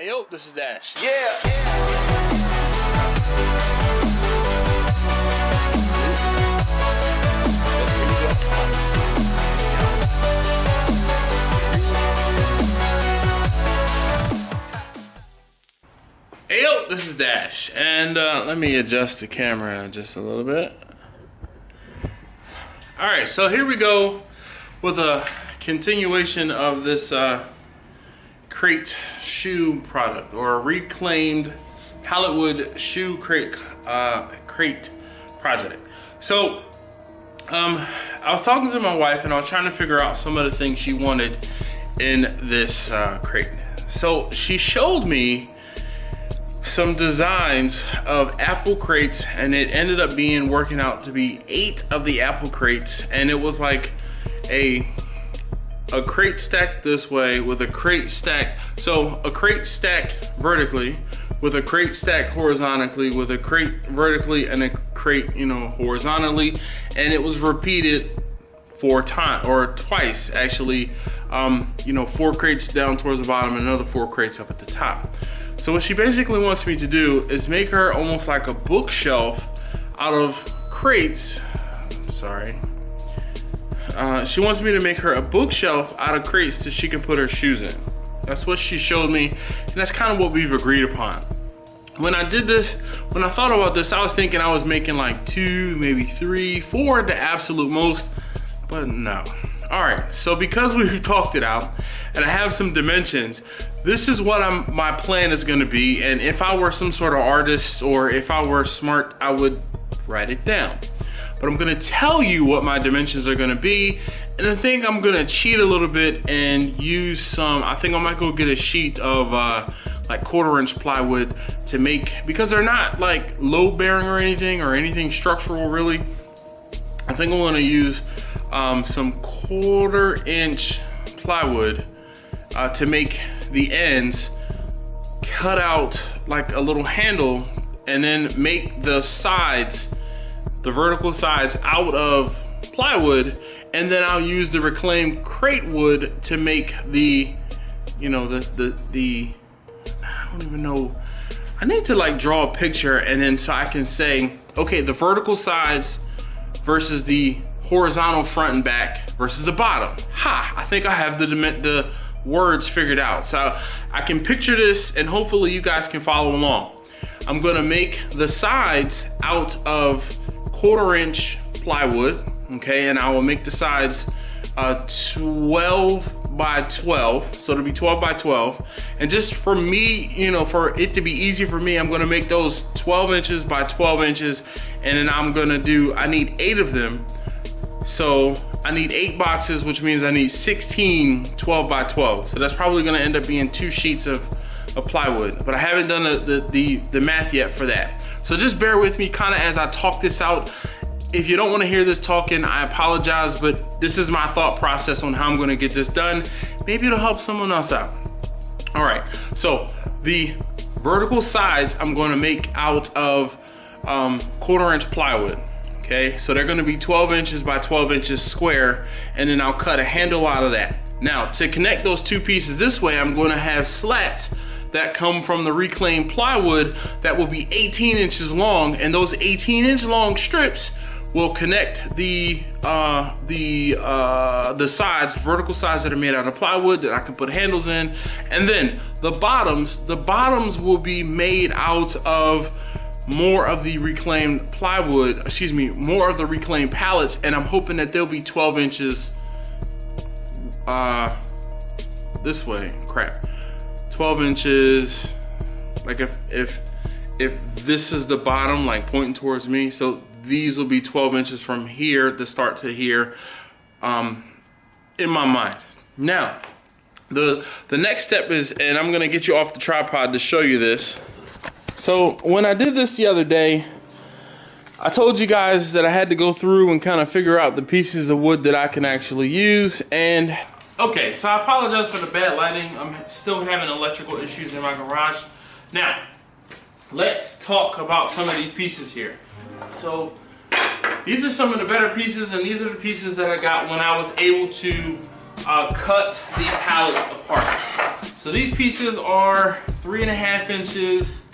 Hey yo, this is Dash. Yeah. Hey yo, this is Dash, and let me adjust the camera just a little bit. Alright, so here we go with a continuation of this crate shoe product, or a reclaimed pallet wood shoe crate project. So I was talking to my wife and I was trying to figure out some of the things she wanted in this crate. So she showed me some designs of apple crates, and it ended up working out to be 8 of the apple crates, and it was like a crate stacked this way with a crate stacked, so a crate stacked vertically with a crate stacked horizontally with a crate vertically and a crate, you know, horizontally, and it was repeated 4 times or twice actually. You know, 4 crates down towards the bottom and another 4 crates up at the top. So what she basically wants me to do is make her almost like a bookshelf out of crates. Sorry. She wants me to make her a bookshelf out of crates so she can put her shoes in. That's what she showed me, and that's kind of what we've agreed upon. When I did this, when I thought about this, I was thinking I was making like 2, maybe 3, 4 at the absolute most, but no. All right, so because we've talked it out and I have some dimensions, this is what my plan is gonna be, and if I were some sort of artist or if I were smart, I would write it down. But I'm gonna tell you what my dimensions are gonna be, and I think I'm gonna cheat a little bit and use some, I think I might go get a sheet of like 1/4-inch plywood to make, because they're not like load bearing or anything structural really. I think I'm gonna use some 1/4-inch plywood to make the ends, cut out like a little handle, and then make the sides, the vertical sides, out of plywood, and then I'll use the reclaimed crate wood to make the, you know, the I don't even know, I need to like draw a picture, and then so I can say, okay, the vertical sides versus the horizontal front and back versus the bottom. Ha, I think I have the words figured out. So I can picture this, and hopefully you guys can follow along. I'm gonna make the sides out of 1/4-inch plywood, okay, and I will make the sides 12 by 12, so it'll be 12 by 12. And just for me, you know, for it to be easy for me, I'm gonna make those 12 inches by 12 inches, and then I'm gonna do, I need 8 of them. So I need 8 boxes, which means I need 16 12 by 12. So that's probably gonna end up being 2 sheets of plywood, but I haven't done the math yet for that. So just bear with me kind of as I talk this out. If you don't want to hear this talking, I apologize, but this is my thought process on how I'm gonna get this done. Maybe it'll help someone else out. All right, so the vertical sides I'm gonna make out of 1/4-inch plywood. Okay, so they're gonna be 12 inches by 12 inches square, and then I'll cut a handle out of that. Now, to connect those 2 pieces this way, I'm gonna have slats that come from the reclaimed plywood that will be 18 inches long, and those 18-inch long strips will connect the sides, vertical sides that are made out of plywood that I can put handles in, and then the bottoms will be made out of more of the reclaimed plywood, excuse me, more of the reclaimed pallets, and I'm hoping that they'll be 12 inches this way, 12 inches, like if this is the bottom, like pointing towards me, so these will be 12 inches from here to start to here, in my mind. Now, the next step is, and I'm gonna get you off the tripod to show you this. So when I did this the other day, I told you guys that I had to go through and kind of figure out the pieces of wood that I can actually use. And okay, so I apologize for the bad lighting. I'm still having electrical issues in my garage. Now, let's talk about some of these pieces here. So these are some of the better pieces, and these are the pieces that I got when I was able to cut the pallets apart. So these pieces are 3.5 inches,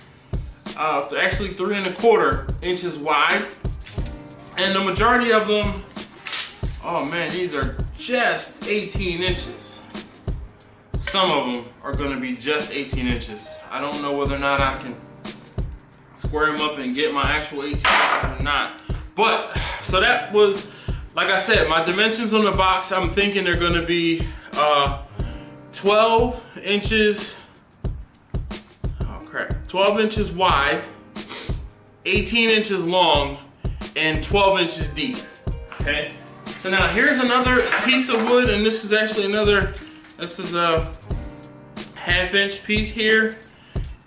actually 3¼ inches wide. And the majority of them, oh man, these are just 18 inches. Some of them are gonna be just 18 inches. I don't know whether or not I can square them up and get my actual 18 inches or not. But, so that was, like I said, my dimensions on the box, I'm thinking they're gonna be 12 inches, oh crap, 12 inches wide, 18 inches long, and 12 inches deep, okay? So now here's another piece of wood, and this is actually another, this is a 1/2 inch piece here,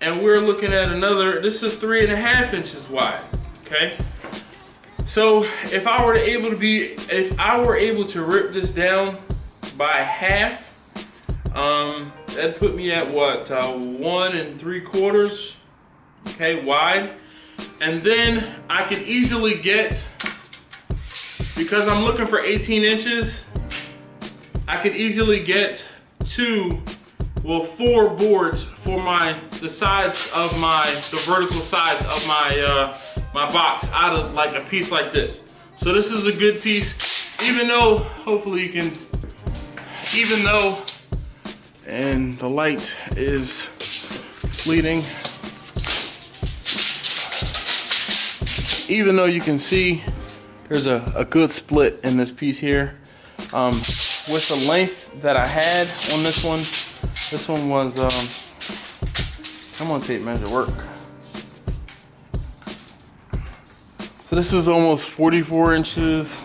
and we're looking at another, this is 3.5 inches wide, okay? So if I were able to rip this down by half, that'd put me at what, 1 3/4, okay, wide. And then I could easily get, because I'm looking for 18 inches, I could easily get 4 boards for the sides of the vertical sides of my box out of like a piece like this. So this is a good piece, even though, hopefully you can, and the light is fleeting. Even though you can see there's a good split in this piece here. With the length that I had on this one was, I'm gonna tape measure work. So this is almost 44 inches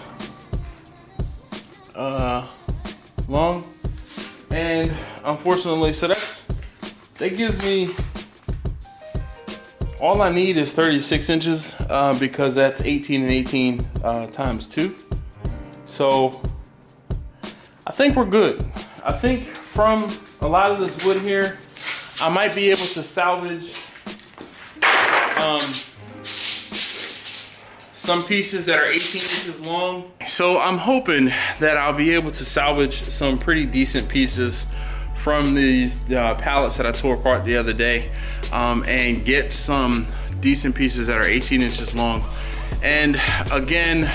long. And unfortunately, so that gives me, all I need is 36 inches because that's 18 and 18 times 2. So I think we're good. I think from a lot of this wood here, I might be able to salvage some pieces that are 18 inches long. So I'm hoping that I'll be able to salvage some pretty decent pieces from these pallets that I tore apart the other day, and get some decent pieces that are 18 inches long. And again,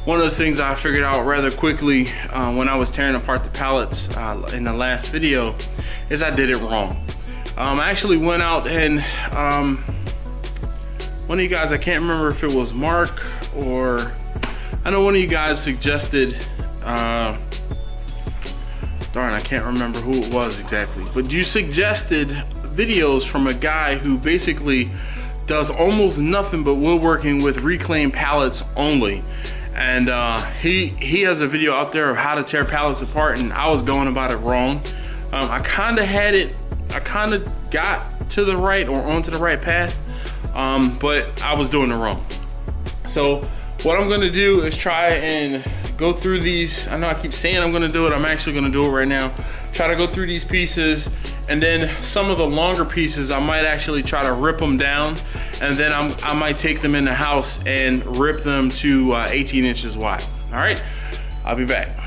one of the things I figured out rather quickly when I was tearing apart the pallets in the last video is I did it wrong. I actually went out and one of you guys, I can't remember if it was Mark or, I know one of you guys suggested, darn, I can't remember who it was exactly, but you suggested videos from a guy who basically does almost nothing but woodworking with reclaimed pallets only. And he has a video out there of how to tear pallets apart, and I was going about it wrong. I kind of got to the right or onto the right path, but I was doing it wrong. So what I'm gonna do is try and go through these. I know I keep saying I'm gonna do it, I'm actually gonna do it right now. Try to go through these pieces, and then some of the longer pieces, I might actually try to rip them down, and then I might take them in the house and rip them to 18 inches wide. All right, I'll be back.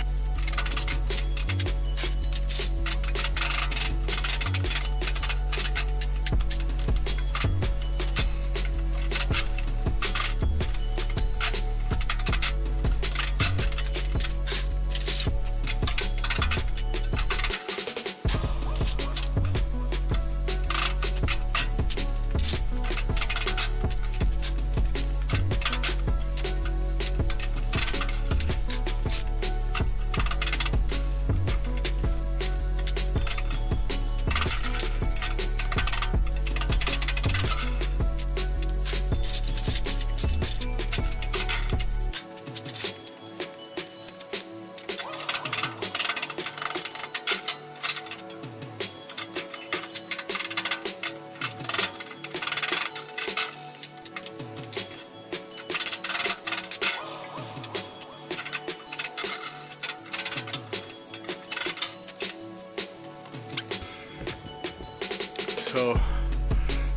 So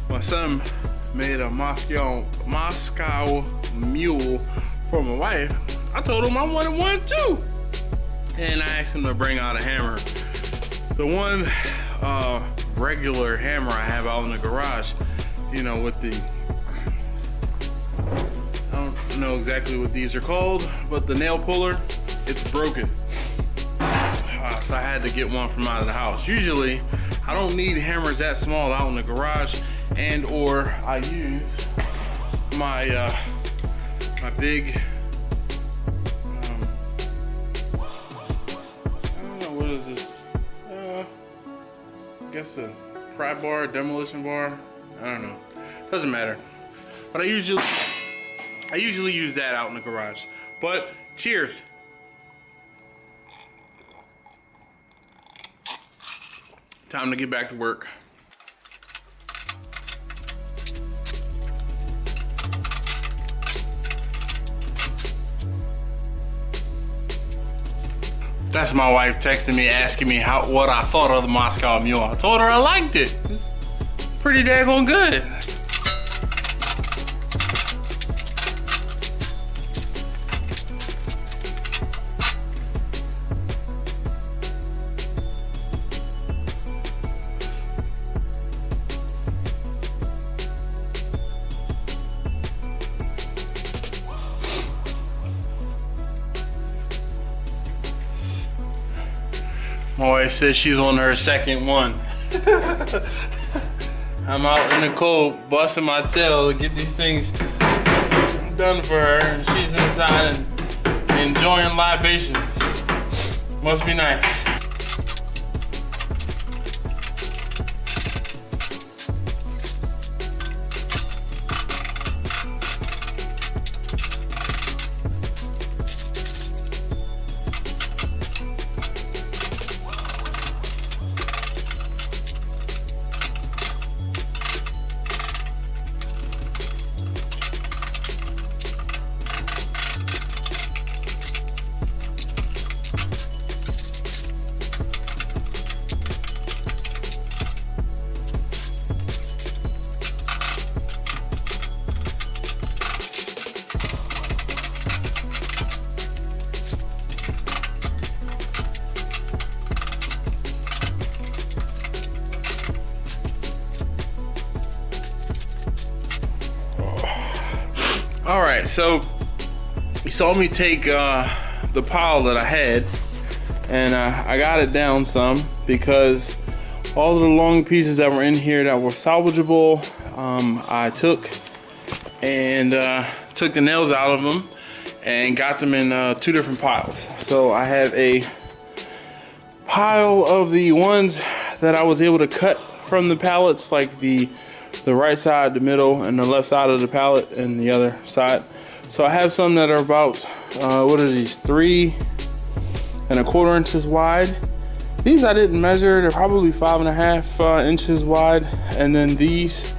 my son made a Moscow mule for my wife. I told him I wanted one too. And I asked him to bring out a hammer. The one regular hammer I have out in the garage, you know, with the, I don't know exactly what these are called, but the nail puller, it's broken. So I had to get one from out of the house. Usually, I don't need hammers that small out in the garage, and or I use my my big, I don't know, what is this? I guess a pry bar, demolition bar. I don't know. Doesn't matter. But I usually use that out in the garage. But cheers. Time to get back to work. That's my wife texting me, asking me what I thought of the Moscow Mule. I told her I liked it. It's pretty daggone good. My wife says she's on her second one. I'm out in the cold, busting my tail to get these things done for her, and she's inside and enjoying libations. Must be nice. All right, so you saw me take the pile that I had, and I got it down some because all of the long pieces that were in here that were salvageable, I took the nails out of them and got them in 2 different piles. So I have a pile of the ones that I was able to cut from the pallets, like the right side, the middle, and the left side of the pallet, and the other side. So I have some that are about, what are these, 3 1/4 inches wide. These I didn't measure, they're probably 5.5 inches wide. And then these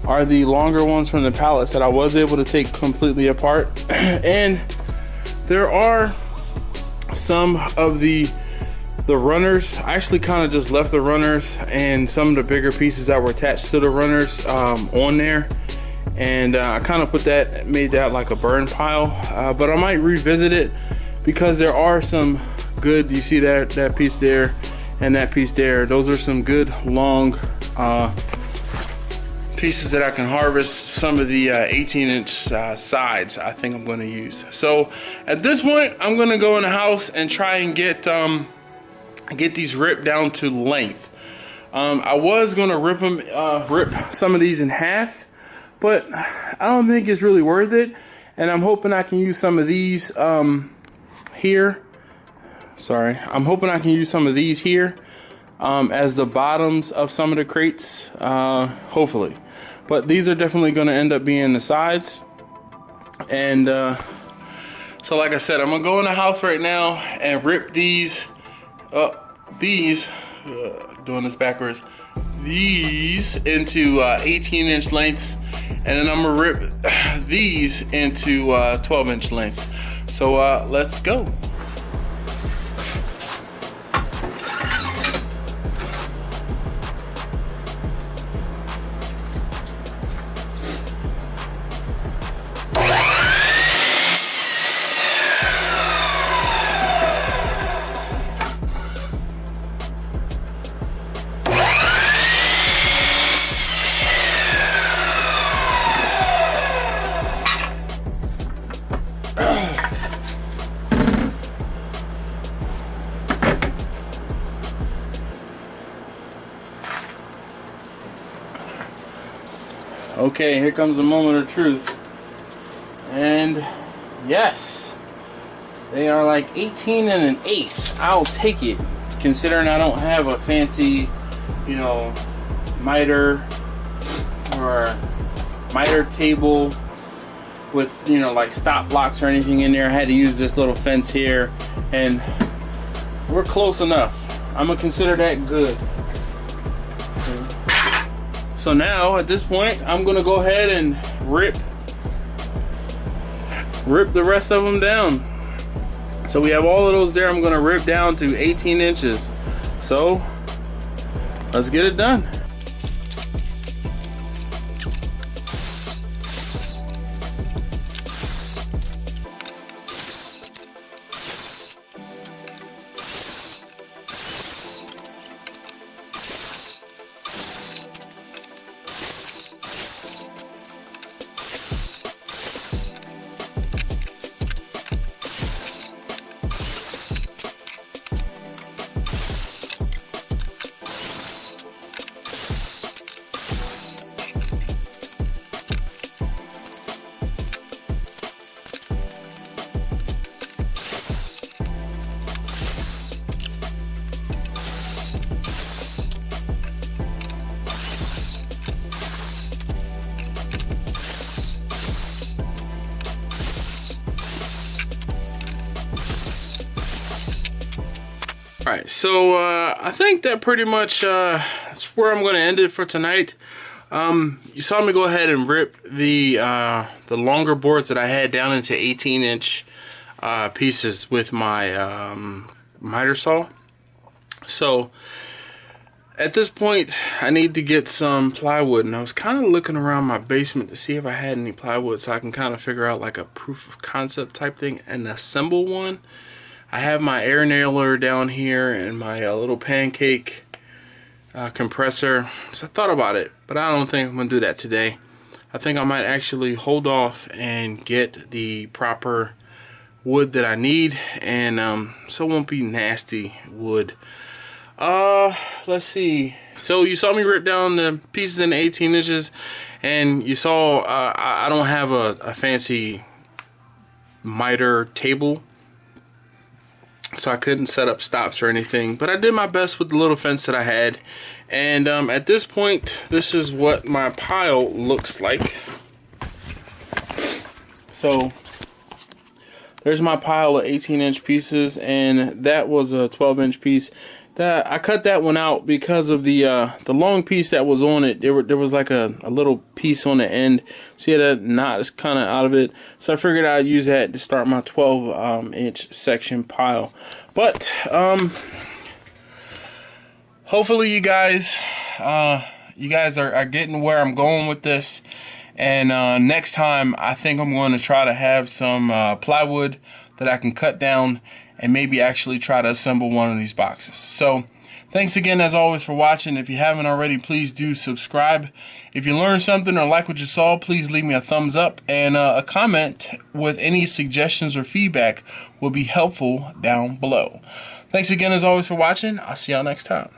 are the longer ones from the pallets that I was able to take completely apart. And there are some of the runners. I actually kind of just left the runners and some of the bigger pieces that were attached to the runners on there, and I kind of made that like a burn pile, but I might revisit it because there are some good, you see that piece there and that piece there, those are some good long pieces that I can harvest. Some of the 18-inch sides I think I'm going to use. So at this point I'm going to go in the house and try and get these ripped down to length. I was gonna rip some of these in half, but I don't think it's really worth it. And I'm hoping I can use some of these here. Sorry, I'm hoping I can use some of these here as the bottoms of some of the crates, hopefully. But these are definitely gonna end up being the sides. And so like I said, I'm gonna go in the house right now and rip these doing this backwards, these into 18-inch lengths, and then I'm gonna rip these into 12-inch lengths. So let's go. Okay, here comes the moment of truth. And yes, they are like 18 and an eighth. I'll take it, considering I don't have a fancy, you know, miter or miter table with, you know, like stop blocks or anything in there. I had to use this little fence here, and we're close enough. I'm gonna consider that good. So now at this point, I'm gonna go ahead and rip the rest of them down. So we have all of those there. I'm gonna rip down to 18 inches. So let's get it done. Alright, so I think that pretty much that's where I'm going to end it for tonight. You saw me go ahead and rip the longer boards that I had down into 18-inch pieces with my miter saw. So at this point, I need to get some plywood, and I was kind of looking around my basement to see if I had any plywood so I can kind of figure out like a proof of concept type thing and assemble one. I have my air nailer down here and my little pancake compressor. So I thought about it, but I don't think I'm gonna do that today. I think I might actually hold off and get the proper wood that I need, and so it won't be nasty wood. Let's see. So you saw me rip down the pieces in 18 inches, and you saw I don't have a fancy miter table, so I couldn't set up stops or anything, but I did my best with the little fence that I had. And at this point, this is what my pile looks like. So there's my pile of 18-inch pieces, and that was a 12-inch piece. That I cut that one out because of the long piece that was on it. There was like a little piece on the end. See that knot is kind of out of it. So I figured I'd use that to start my 12-inch section pile. But hopefully you guys are getting where I'm going with this. And next time I think I'm going to try to have some plywood that I can cut down and maybe actually try to assemble one of these boxes. So thanks again as always for watching. If you haven't already, please do subscribe. If you learned something or like what you saw, please leave me a thumbs up, and a comment with any suggestions or feedback will be helpful down below. Thanks again as always for watching. I'll see y'all next time.